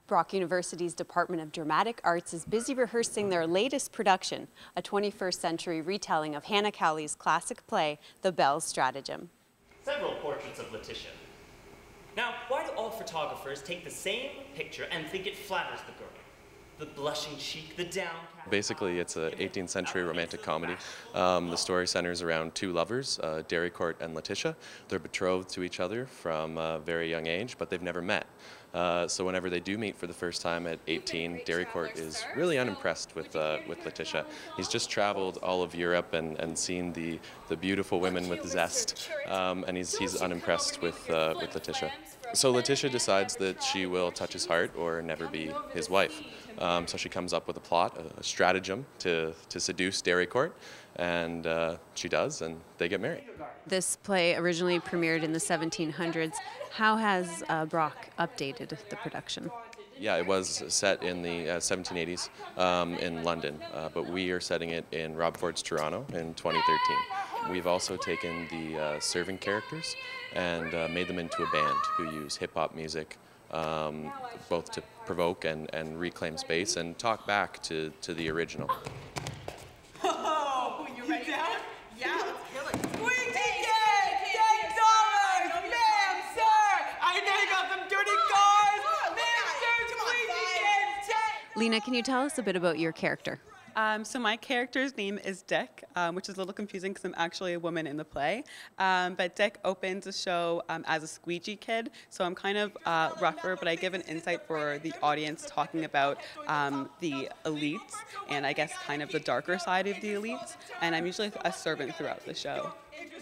Brock University's Department of Dramatic Arts is busy rehearsing their latest production, a 21st century retelling of Hannah Cowley's classic play, The Belles Stratagem. Several portraits of Letitia. Now, why do all photographers take the same picture and think it flatters the girl? The blushing cheek, the downcast... Basically, it's an 18th century romantic comedy. The story centers around two lovers, Dericourt and Letitia. They're betrothed to each other from a very young age, but they've never met. So whenever they do meet for the first time at 18, Dericourt is really unimpressed with Letitia. He's just traveled all of Europe and seen the beautiful women with zest, and he's unimpressed with Letitia. So Letitia decides that she will touch his heart or never be his wife. So she comes up with a plot, a stratagem to seduce Dericourt, and she does, and they get married. This play originally premiered in the 1700s. How has Brock updated the production? Yeah, it was set in the 1780s in London, but we are setting it in Rob Ford's Toronto in 2013. We've also taken the serving characters and made them into a band who use hip-hop music, both to provoke and reclaim space and talk back to the original. Oh, you ready? Down? Yeah, let's kill it. Squeak ticket! $10! Ma'am, sir! I know you got some dirty cars! Ma'am, sir, squeak ticket! Lena, can you tell us a bit about your character? So my character's name is Dick, which is a little confusing because I'm actually a woman in the play. But Dick opens the show as a squeegee kid, so I'm kind of rougher, but I give an insight for the audience talking about the elites and I guess kind of the darker side of the elites. And I'm usually a servant throughout the show.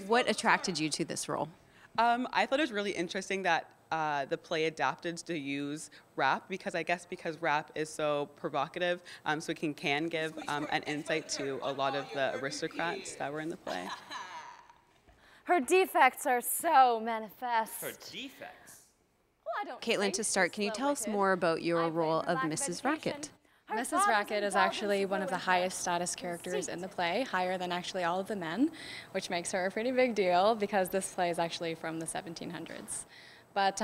What attracted you to this role? I thought it was really interesting that the play adapted to use rap because rap is so provocative, so it can give an insight to a lot of the aristocrats that were in the play. Her defects are so manifest. Her defects? Well, Katelyn, to start, can you tell us more about your role of Mrs. Racket? Mrs. Racket is actually one of the highest status characters in the play, higher than actually all of the men, which makes her a pretty big deal because this play is actually from the 1700s. But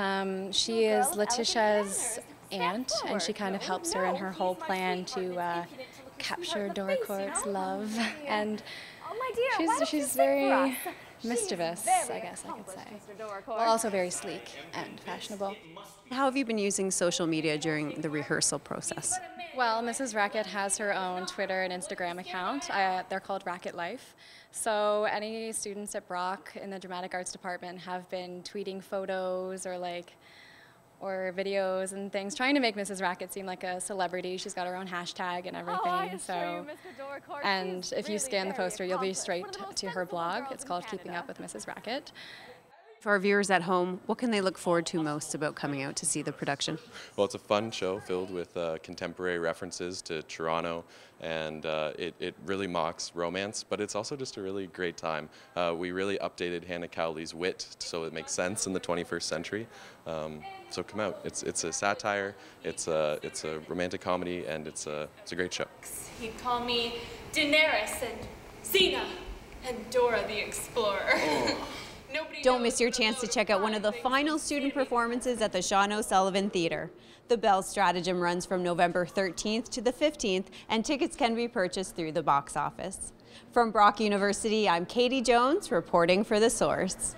she is Letitia's aunt, and she kind of helps her in her whole plan to capture Dericourt's love. And she's very mischievous, I guess I could say. Well, also very sleek and fashionable. How have you been using social media during the rehearsal process? Well, Mrs. Racket has her own Twitter and Instagram account. They're called Racket Life. So any students at Brock in the Dramatic Arts Department have been tweeting photos or videos and things, trying to make Mrs. Racket seem like a celebrity. She's got her own hashtag and everything. And if you scan the poster, you'll be straight to her blog. It's called Keeping Up with Mrs. Racket. For our viewers at home, what can they look forward to most about coming out to see the production? Well, it's a fun show filled with contemporary references to Toronto, and it really mocks romance, but it's also just a really great time. We really updated Hannah Cowley's wit so it makes sense in the 21st century. So come out. It's a satire, it's a romantic comedy, and it's a great show. He'd call me Daenerys and Xena and Dora the Explorer. Oh. Don't miss your chance to check out one of the final student performances at the Sean O'Sullivan Theatre. The Belles Stratagem runs from November 13th to the 15th, and tickets can be purchased through the box office. From Brock University, I'm Katie Jones, reporting for The Source.